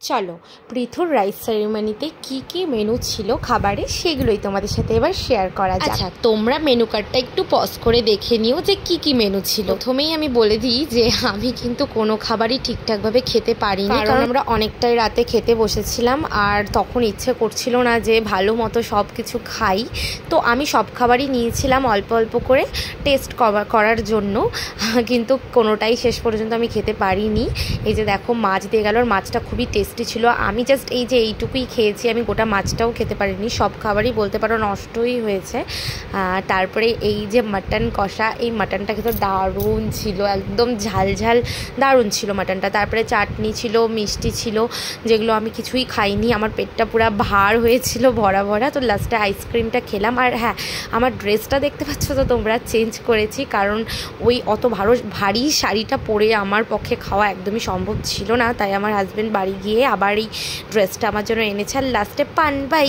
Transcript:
চলো পৃথুর রাইস সেরিমনিতে কি মেনু ছিল খাবারে সেগুলোই তোমাদের সাথে এবার শেয়ার করা যাক। আচ্ছা, তোমরা মেনু কার্ডটা একটু পজ করে দেখে নিও যে কি মেনু ছিল। প্রথমেই আমি বলে দিই যে আমি কিন্তু কোনো খাবারই ঠিকঠাকভাবে খেতে পারিনি, কারণ আমরা অনেকটাই রাতে খেতে বসেছিলাম আর তখন ইচ্ছে করছিল না যে ভালো মতো সব কিছু খাই। তো আমি সব খাবারই নিয়েছিলাম অল্প অল্প করে টেস্ট করার জন্য, কিন্তু কোনোটাই শেষ পর্যন্ত আমি খেতে পারিনি। এই যে দেখো মাছ দিয়ে গেল, আর মাছটা খুবই টেস্টি ছিল। আমি জাস্ট এই যে এইটুকুই খেয়েছি, আমি গোটা মাছটাও খেতে পারিনি। সব খাবারই বলতে পারো নষ্টই হয়েছে। তারপরে এই যে মাটন কষা, এই মাটনটা খেতে দারুণ ছিল, একদম ঝাল ঝাল দারুণ ছিল মাটনটা। তারপরে চাটনি ছিল, মিষ্টি ছিল, যেগুলো আমি কিছুই খাইনি। আমার পেটটা পুরো ভার হয়েছিল, ভরা ভরা। তো লাস্টে আইসক্রিমটা খেলাম। আর হ্যাঁ, আমার ড্রেসটা দেখতে পাচ্ছ তো তোমরা, চেঞ্জ করেছি, কারণ ওই অত ভারী শাড়িটা পরে আমার পক্ষে খাওয়া একদমই সম্ভব ছিল না। তাই আমার হাজব্যান্ড বাড়ি গিয়ে আবার এই ড্রেসটা আমার জন্য এনেছে। আর লাস্টে পান বাই।